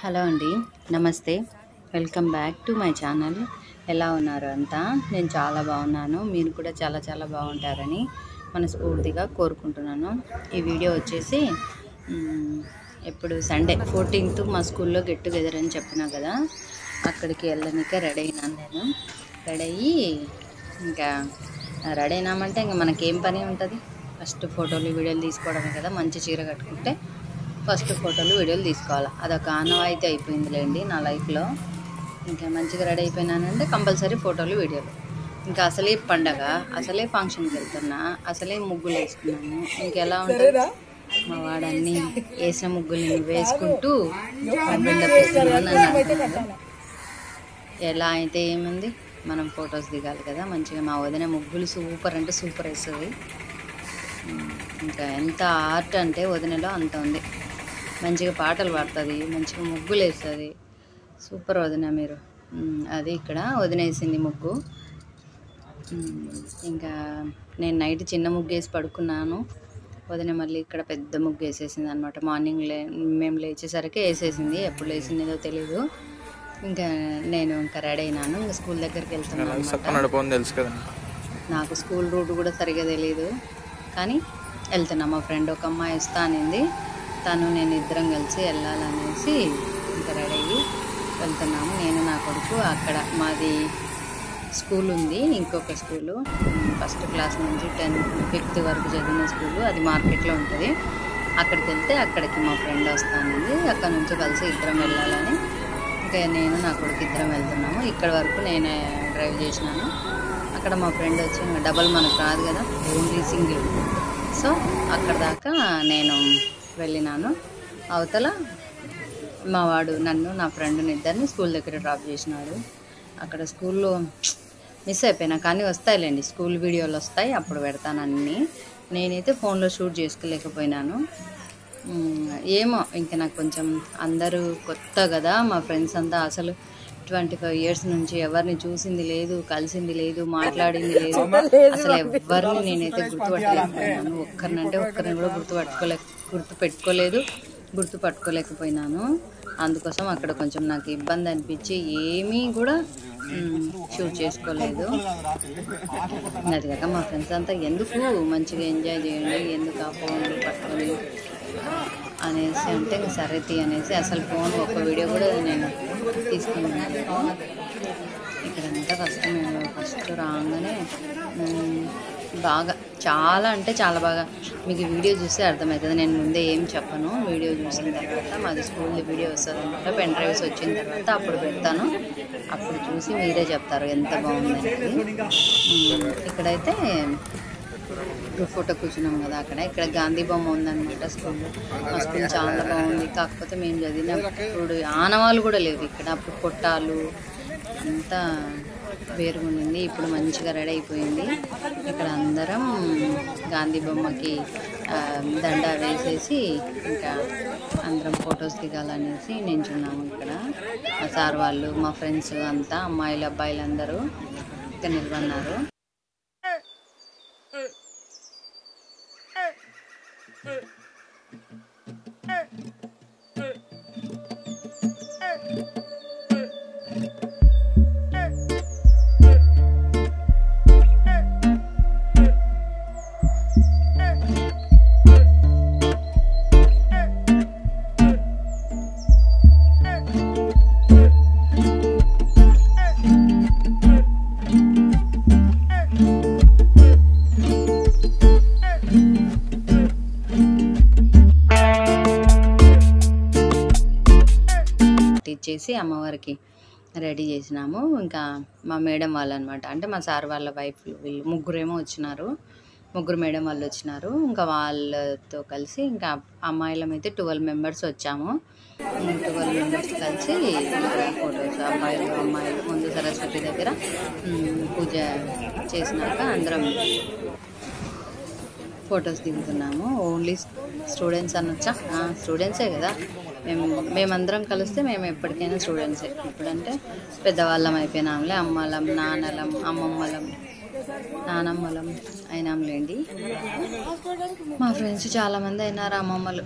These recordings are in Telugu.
హలో అండి, నమస్తే. Welcome back to my channel. ఎలా ఉన్నారు అంతా? నేను చాలా బాగున్నాను. మీరు కూడా చాలా చాలా బాగుంటారని మనస్ఫూర్తిగా కోరుకుంటున్నాను. ఈ వీడియో వచ్చేసి ఇప్పుడు సండే 14th మా స్కూల్లో గెట్ టుగెదర్ అని చెప్పినా కదా, అక్కడికి వెళ్ళనిక రెడీ అయినాను. నేను రెడీ అయ్యి ఇంకా రెడీ అయినామంటే ఇంకా మనకేం పని ఉంటుంది? ఫస్ట్ ఫోటోలు వీడియోలు తీసుకోవడమే కదా. మంచి చీర కట్టుకుంటే ఫస్ట్ ఫోటోలు వీడియోలు తీసుకోవాలి. అదొక ఆనవాయితీ అయిపోయిందిలేండి నా లైఫ్లో. ఇంకా మంచిగా రెడీ అయిపోయినానంటే కంపల్సరీ ఫోటోలు వీడియోలు. ఇంకా అసలే పండగ, అసలే ఫంక్షన్కి వెళ్తున్నా, అసలే ముగ్గులు వేసుకున్నాను. ఇంకెలా ఉంటుంది? మా వాడన్నీ వేసిన ముగ్గులు వేసుకుంటూ ఎలా అయితే ఏముంది, మనం ఫొటోస్ దిగాలి కదా మంచిగా. మా వదిన ముగ్గులు సూపర్ అంటే సూపర్ వేస్తుంది. ఇంకా ఎంత ఆర్ట్ అంటే వదినలో అంత ఉంది. మంచిగా పాటలు పాడుతుంది, మంచిగా ముగ్గులు వేస్తుంది. సూపర్ వదిన మీరు. అది ఇక్కడ వదిన వేసింది ముగ్గు. ఇంకా నేను నైట్ చిన్న ముగ్గు వేసి పడుకున్నాను. వదిన మళ్ళీ ఇక్కడ పెద్ద ముగ్గు వేసేసింది అనమాట. మార్నింగ్ మేము లేచేసరికి వేసేసింది. ఎప్పుడు లేచిందో తెలీదు. ఇంకా నేను ఇంకా రెడీ అయినాను. ఇంకా స్కూల్ దగ్గరికి వెళ్తున్నాను. తెలుసు కదా, నాకు స్కూల్ రూట్ కూడా సరిగా తెలియదు, కానీ వెళ్తున్నా. మా ఫ్రెండ్ ఒక అమ్మాయి వస్తా అనింది, తను నేను ఇద్దరం కలిసి వెళ్ళాలనేసి ఇంకా రెడీ అయ్యి వెళ్తున్నాము. నేను నా కొడుకు. అక్కడ మాది స్కూల్ ఉంది, ఇంకొక స్కూలు, ఫస్ట్ క్లాస్ నుంచి 5th వరకు చదివిన స్కూలు. అది మార్కెట్లో ఉంటుంది. అక్కడికి వెళ్తే అక్కడికి మా ఫ్రెండ్ వస్తానండి. అక్కడ నుంచి కలిసి ఇద్దరం వెళ్ళాలని ఇంకా నేను నా కొడుకు ఇద్దరం వెళ్తున్నాము. ఇక్కడ వరకు నేనే డ్రైవ్ చేసినాను. అక్కడ మా ఫ్రెండ్ వచ్చి ఇంకా డబల్ మనకు రాదు కదా, ఓన్లీ సింగిల్. సో అక్కడ దాకా నేను వెళ్ళినాను. అవతల మా వాడు నన్ను నా ఫ్రెండ్ని ఇద్దరిని స్కూల్ దగ్గర డ్రాప్ చేసినాడు. అక్కడ స్కూల్లో మిస్ అయిపోయినా, కానీ వస్తాయిలేండి స్కూల్ వీడియోలు వస్తాయి, అప్పుడు పెడతాను అన్నీ. నేనైతే ఫోన్లో షూట్ చేసుకోలేకపోయినాను. ఏమో ఇంకా నాకు కొంచెం అందరూ కొత్త కదా, మా ఫ్రెండ్స్ అంతా అసలు 25 years నుంచి ఎవరిని చూసింది లేదు, కలిసింది లేదు, మాట్లాడింది లేదు. అసలు ఎవరిని నేనైతే గుర్తుపట్టలేకపోయినాను. ఒక్కరినంటే ఒక్కరిని కూడా గుర్తుపట్టుకోలేకపోయినాను. అందుకోసం అక్కడ కొంచెం నాకు ఇబ్బంది అనిపించి ఏమీ కూడా షూట్ చేసుకోలేదు. అది కాక మా ఫ్రెండ్స్ అంతా ఎందుకు మంచిగా ఎంజాయ్ చేయండి, ఎందుకు ఆ ఫోన్లు పట్టుకొని అనేసి అంటే ఇంకా సరే అనేసి అసలు ఫోన్ ఒక వీడియో కూడా నేను తీసుకున్నాను. ఇక్కడంతా ఫస్ట్ రాగానే బాగా చాలా అంటే చాలా బాగా మీకు వీడియో చూస్తే అర్థమవుతుంది. నేను ముందే ఏం చెప్పను. వీడియో చూసిన తర్వాత మాది స్కూల్ వీడియో వస్తుంది అనమాట. పెన్ డ్రైవ్స్ వచ్చిన తర్వాత అప్పుడు పెడతాను. అప్పుడు చూసి మీరే చెప్తారు ఎంత బాగుంది. ఇక్కడైతే ఫోటో కూర్చున్నాం కదా, ఇక్కడ గాంధీ బొమ్మ ఉందన్నమాట స్కూల్లో. మా స్కూల్ చాలా బాగుంది. కాకపోతే మేము చదివినప్పుడు ఆనవాళ్ళు కూడా లేవు ఇక్కడ. అప్పుడు కొట్టాలు అంతా వేరుగుండింది. ఇప్పుడు మంచిగా రెడీ అయిపోయింది. ఇక్కడ అందరం గాంధీ బొమ్మకి దండ వేసేసి ఇంకా అందరం ఫొటోస్ దిగాలనేసి నించున్నాము. ఇక్కడ మా సార్ వాళ్ళు, మా ఫ్రెండ్స్ అంతా, అమ్మాయిలు అబ్బాయిలు అందరూ ఇక్కడ నిలబడినారు. ఇచ్చేసి అమ్మవారికి రెడీ చేసినాము. ఇంకా మా మేడం వాళ్ళు అనమాట, అంటే మా సార్ వాళ్ళ వైఫ్ వీళ్ళు ముగ్గురేమో వచ్చినారు. ముగ్గురు మేడం వాళ్ళు వచ్చినారు. ఇంకా వాళ్ళతో కలిసి ఇంకా అమ్మాయిలం అయితే 12 members వచ్చాము. 12 members కలిసి ఫొటోస్, అమ్మాయిలు ముందు సరస్వతి దగ్గర పూజ చేసినాక అందరం ఫొటోస్ దిగుతున్నాము. ఓన్లీ స్టూడెంట్స్ అనొచ్చా? స్టూడెంట్సే కదా. మేమందరం కలిస్తే మేము ఎప్పటికైనా స్టూడెంట్సే. ఇప్పుడంటే పెద్దవాళ్ళం అయిపోయినాంలే, అమ్మలం, నాన్నలం, అమ్మమ్మలం, నానమ్మలం అయినాంలేండి. మా ఫ్రెండ్స్ చాలామంది అయినారు అమ్మమ్మలు.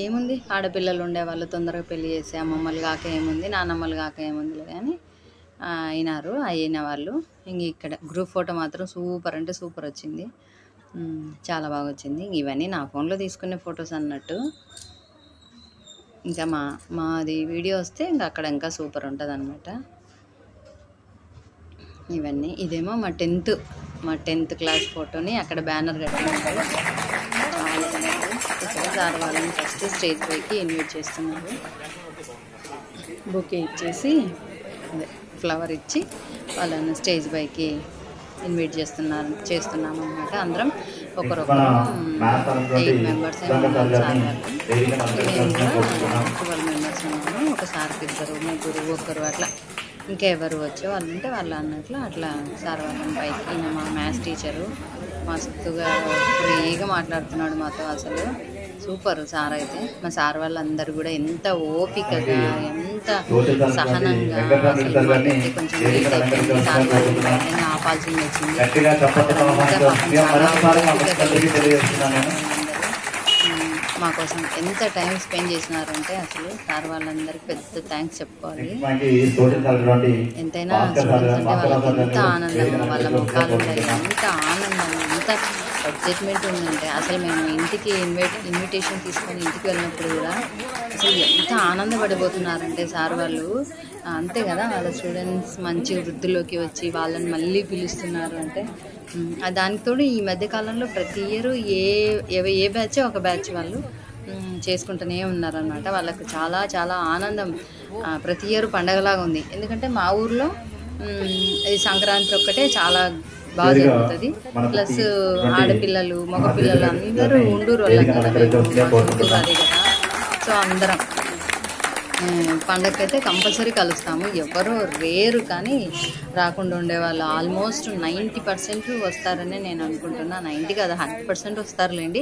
ఏముంది, ఆడపిల్లలు ఉండేవాళ్ళు తొందరగా పెళ్లి చేసి అమ్మమ్మలు కాక ఏముంది, నాన్నమ్మలు కాక ఏముంది కానీ అయిన వాళ్ళు. ఇంక ఇక్కడ గ్రూప్ ఫోటో మాత్రం సూపర్ అంటే సూపర్ వచ్చింది, చాలా బాగా వచ్చింది. ఇవన్నీ నా ఫోన్లో తీసుకునే ఫొటోస్ అన్నట్టు. ఇంకా మాది వీడియో వస్తే ఇంకా అక్కడ ఇంకా సూపర్ ఉంటుంది అనమాట. ఇవన్నీ ఇదేమో మా 10th క్లాస్ ఫోటోని అక్కడ బ్యానర్ కట్టినారు. ఇక్కడ సార్ వాళ్ళని ఫస్ట్ స్టేజ్ పైకి ఇన్వైట్ చేస్తున్నారు. బొకే ఇచ్చేసి అదే ఫ్లవర్ ఇచ్చి వాళ్ళని స్టేజ్ పైకి ఇన్వైట్ చేస్తున్నాం అన్నమాట. అందరం ఒకరొకరు 8 మెంబర్స్ సార్ వాళ్ళు, 12 మెంబర్స్ ఉన్నాము. ఒక సార్కి 2, 3, ఒకరు అట్లా ఇంకా ఎవరు వచ్చే వాళ్ళు ఉంటే వాళ్ళు అన్నట్లు అట్లా సార్ వాళ్ళని పైకి. ఈయన మా మ్యాథ్స్ టీచరు మస్తుగా ఫ్రీగా మాట్లాడుతున్నాడు మాతో, అసలు సూపర్ సార్ అయితే. మా సార్ వాళ్ళందరూ కూడా ఎంత ఓపికగా ఎంత సహనంగా, అసలు మాకైతే కొంచెం లేట్ అయిపోయింది, సార్ వాళ్ళు ఆపాల్సింది వచ్చింది. మా కోసం ఎంత టైం స్పెండ్ చేసినారంటే అసలు సార్ వాళ్ళందరికీ పెద్ద థ్యాంక్స్ చెప్పుకోవాలి. ఎంతైనా స్టూడెంట్స్ అంటే వాళ్ళకి ఎంత ఆనందం, వాళ్ళ ముఖాలు ఎంత ఆనందం, ఎంత ఎగ్జైట్మెంట్ ఉందంటే అసలు మేము ఇంటికి ఇన్విటేషన్ తీసుకొని ఇంటికి వెళ్ళినప్పుడు కూడా అసలు ఎంత ఆనందపడిపోతున్నారంటే సార్ వాళ్ళు. అంతే కదా, వాళ్ళ స్టూడెంట్స్ మంచి వృద్ధిలోకి వచ్చి వాళ్ళని మళ్ళీ పిలుస్తున్నారు అంటే. దానితో ఈ మధ్యకాలంలో ప్రతి ఇయర్ ఏ బ్యాచ్ ఒక బ్యాచ్ వాళ్ళు చేసుకుంటూనే ఉన్నారనమాట. వాళ్ళకు చాలా చాలా ఆనందం, ప్రతి ఇయర్ పండగలాగా ఉంది. ఎందుకంటే మా ఊర్లో ఈ సంక్రాంతి ఒక్కటే చాలా బాగా జరుగుతుంది. ప్లస్ ఆడపిల్లలు మగపిల్లలు అందరూ ఉండూరు వాళ్ళం కదా, ఉండూరు అదే కదా. సో అందరం పండగకైతే కంపల్సరీ కలుస్తాము. ఎవరో రేరు కానీ రాకుండా ఉండేవాళ్ళు ఆల్మోస్ట్ 90% వస్తారని నేను అనుకుంటున్నా. 90 కాదు 100% వస్తారులేండి.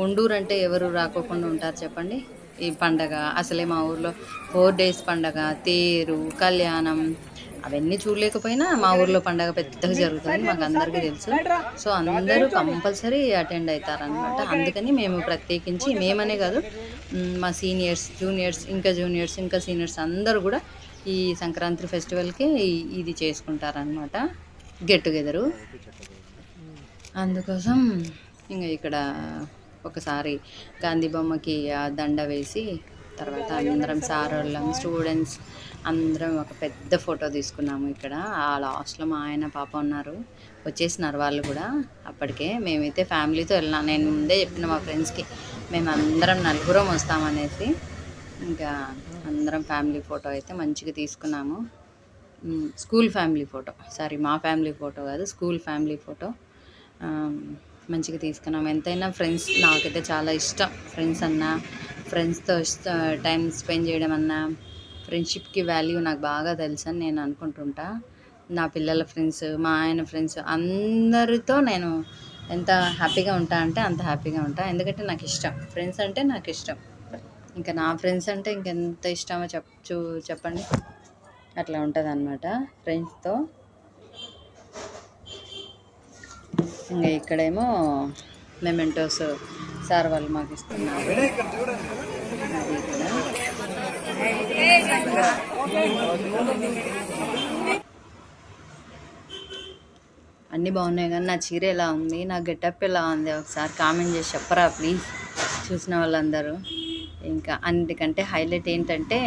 ఉండూరు అంటే ఎవరు రాకోకుండా ఉంటారు చెప్పండి. ఈ పండగ అసలే మా ఊర్లో 4 days పండగ, తేరు, కళ్యాణం అవన్నీ చూడలేకపోయినా మా ఊర్లో పండగ పెద్దగా జరుగుతుంది, మాకు అందరికీ తెలుసు. సో అందరూ కంపల్సరీ అటెండ్ అవుతారనమాట. అందుకని మేము ప్రత్యేకించి, మేమనే కాదు మా సీనియర్స్, జూనియర్స్, ఇంకా సీనియర్స్ అందరూ కూడా ఈ సంక్రాంతి ఫెస్టివల్కి ఇది చేసుకుంటారనమాట, గెట్ టుగెదరు. అందుకోసం ఇంకా ఇక్కడ ఒకసారి గాంధీ బొమ్మకి దండ వేసి తర్వాత అందరం సార్ వాళ్ళం స్టూడెంట్స్ అందరం ఒక పెద్ద ఫోటో తీసుకున్నాము. ఇక్కడ ఆ లాస్ట్లో మా ఆయన పాప ఉన్నారు, వచ్చేసినారు వాళ్ళు కూడా అప్పటికే. మేమైతే ఫ్యామిలీతో వెళ్ళినా, నేను ముందే చెప్పిన మా ఫ్రెండ్స్కి మేము అందరం 4 వస్తామనేసి. ఇంకా అందరం ఫ్యామిలీ ఫోటో అయితే మంచిగా తీసుకున్నాము. స్కూల్ ఫ్యామిలీ ఫోటో, సారీ మా ఫ్యామిలీ ఫోటో కాదు, స్కూల్ ఫ్యామిలీ ఫోటో మంచిగా తీసుకున్నాము. ఎంతైనా ఫ్రెండ్స్ నాకైతే చాలా ఇష్టం. ఫ్రెండ్స్ అన్నా, ఫ్రెండ్స్తో టైం స్పెండ్ చేయడం అన్నా, ఫ్రెండ్షిప్కి వాల్యూ నాకు బాగా తెలుసు అని నేను అనుకుంటుంటా. నా పిల్లల ఫ్రెండ్స్, మా ఆయన ఫ్రెండ్స్ అందరితో నేను ఎంత హ్యాపీగా ఉంటా అంటే అంత హ్యాపీగా ఉంటా. ఎందుకంటే నాకు ఇష్టం, ఫ్రెండ్స్ అంటే నాకు ఇష్టం. ఇంకా నా ఫ్రెండ్స్ అంటే ఇంకెంత ఇష్టమో చెప్పండి, అట్లా ఉంటుంది అన్నమాట ఫ్రెండ్స్తో. ఇంకా ఇక్కడేమో మెమెంటోస్ సార్ వాళ్ళు మాకు ఇస్తున్నారు. అది ఇక్కడ అన్నీ బాగున్నాయి కానీ నా చీర ఎలా ఉంది, నా గెటప్ ఎలా ఉంది ఒకసారి కామెంట్ చేసి చెప్పరా ప్లీజ్, చూసిన వాళ్ళందరూ. ఇంకా అన్నిటికంటే హైలైట్ ఏంటంటే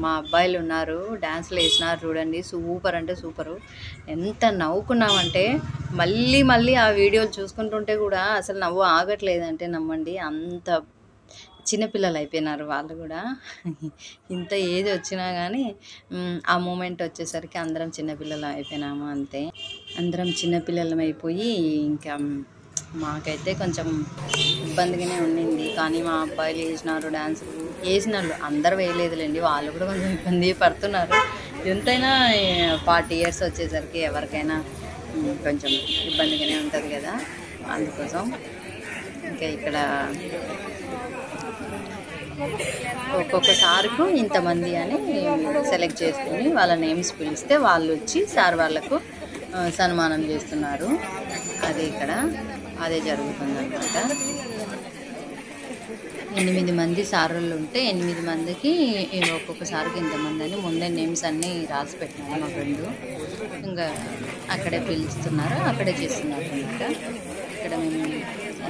మా అబ్బాయిలు ఉన్నారు, డ్యాన్స్లు వేసినారు చూడండి, సూపర్ అంటే సూపరు. ఎంత నవ్వుకున్నామంటే మళ్ళీ ఆ వీడియోలు చూసుకుంటుంటే కూడా అసలు నవ్వు ఆగట్లేదంటే నమ్మండి, అంత చిన్నపిల్లలు అయిపోయినారు వాళ్ళు కూడా. ఇంత ఏజ్ వచ్చినా కానీ ఆ మూమెంట్ వచ్చేసరికి అందరం చిన్నపిల్లలు అయిపోయినాము అంతే. అందరం చిన్నపిల్లలం అయిపోయి ఇంకా మాకైతే కొంచెం ఇబ్బందిగానే ఉండింది. కానీ మా అబ్బాయిలు వేసిన వాళ్ళు అందరూ వేయలేదులేండి, వాళ్ళు కూడా కొంచెం ఇబ్బంది పడుతున్నారు. ఎంతైనా 40 years వచ్చేసరికి ఎవరికైనా కొంచెం ఇబ్బందిగానే ఉంటుంది కదా, అందుకోసం ఇంకా ఇక్కడ ఒక్కొక్కసారికి ఇంతమంది అని సెలెక్ట్ చేసుకొని వాళ్ళ నేమ్స్ పిలిస్తే వాళ్ళు వచ్చి సార్ వాళ్ళకు సన్మానం చేస్తున్నారు. అది ఇక్కడ అదే జరుగుతుందన్నమాట. 8 మంది సారులు ఉంటే 8 మందికి ఒక్కొక్క సారికి ఇంతమంది అని ముందే నేమ్స్ అన్నీ రాసి పెట్టినారు మా ఫ్రెండు. ఇంకా అక్కడే పిలుస్తున్నారు, అక్కడే చేస్తున్నారు అనమాట. ఇక్కడ మేము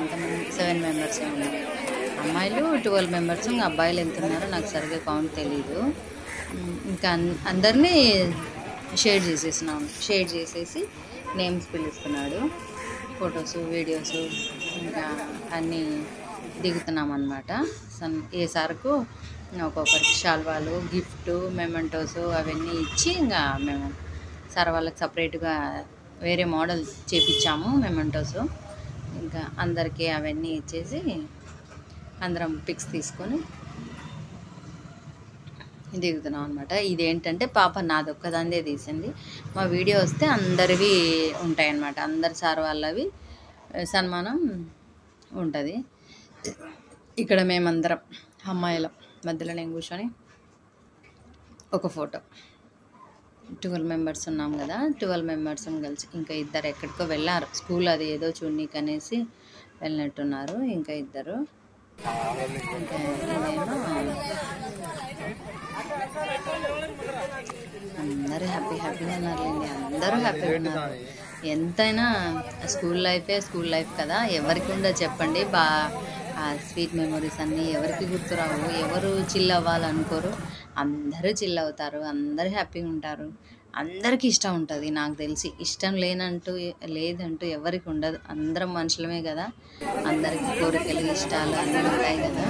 ఎంతమంది 7 మెంబర్స్ ఉన్నారు. అమ్మాయిలు 12 మెంబర్స్, ఇంకా అబ్బాయిలు ఎంత ఉన్నారో నాకు సరిగ్గా కౌంట్ తెలీదు. ఇంకా అందరినీ షేర్ చేసేసి నేమ్స్ పిలుస్తున్నాడు. ఫొటోస్, వీడియోస్ ఇంకా అన్నీ దిగుతున్నాం అన్నమాట. ఏ సార్కు ఒక్కొక్కరికి షాల్వాలు, గిఫ్ట్, మెమెంటోస్ అవన్నీ ఇచ్చి ఇంకా మేము సార్ వాళ్ళకి సపరేట్గా వేరే మోడల్ చేపించాము మెమెంటోస్. ఇంకా అందరికీ అవన్నీ ఇచ్చేసి అందరం పిక్స్ తీసుకొని దిగుతున్నాం అనమాట. ఇదేంటంటే పాప నాదొక్కదాందే తీసింది. మా వీడియో వస్తే అందరివి ఉంటాయన్నమాట, అందరి సార్ వాళ్ళవి సన్మానం ఉంటుంది. ఇక్కడ మేమందరం అమ్మాయిల మధ్యలో నేను కూర్చొని ఒక ఫోటో. 12 మెంబర్స్ ఉన్నాం కదా, 12 మెంబర్స్ కలిసి ఇంకా ఇద్దరు ఎక్కడికో వెళ్ళారు. స్కూల్ అది ఏదో చూడనీకి అనేసి వెళ్ళినట్టున్నారు. ఇంకా ఇద్దరు ఇంకా అందరూ హ్యాపీగా ఉన్నారులేండి, అందరూ హ్యాపీగా ఉన్నారు. ఎంతైనా స్కూల్ లైఫ్ కదా, ఎవరికి ఉండదు చెప్పండి. ఆ స్వీట్ మెమొరీస్ అన్నీ ఎవరికి గుర్తురావు, ఎవరు చిల్ అవ్వాలనుకోరు, అందరూ చిల్ అవుతారు, అందరూ హ్యాపీగా ఉంటారు, అందరికీ ఇష్టం ఉంటుంది. నాకు తెలిసి ఇష్టం లేదంటూ ఎవరికి ఉండదు. అందరం మనుషులమే కదా, అందరికీ కోరికలు, ఇష్టాలు అన్నీ ఉంటాయి కదా.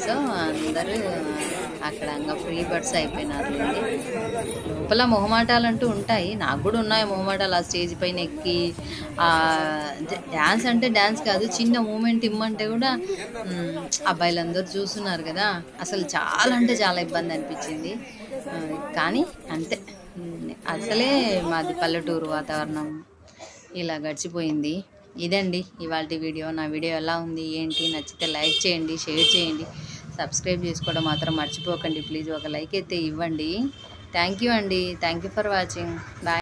సో అందరూ అక్కడ ఇంకా ఫ్రీ బర్డ్స్ అయిపోయినారు. లోపల మొహమాటాలు ఉంటాయి, నాకు కూడా ఉన్నాయి మొహమాటాలు. ఆ స్టేజ్ పైన ఎక్కి డ్యాన్స్ అంటే డ్యాన్స్ కాదు, చిన్న మూమెంట్ ఇమ్మంటే కూడా అబ్బాయిలందరూ చూస్తున్నారు కదా, అసలు చాలా అంటే చాలా ఇబ్బంది అనిపించింది. కానీ అంతే, అసలే మాది పల్లెటూరు వాతావరణం, ఇలా గడిచిపోయింది. ఇదండి ఇవాల్టి వీడియో. నా వీడియో ఎలా ఉంది ఏంటి, నచ్చితే లైక్ చేయండి, షేర్ చేయండి, సబ్స్క్రైబ్ చేసుకోవడం మాత్రం మర్చిపోకండి ప్లీజ్. ఒక లైక్ అయితే ఇవ్వండి. థ్యాంక్ యూ అండి, thank you for watching. Bye.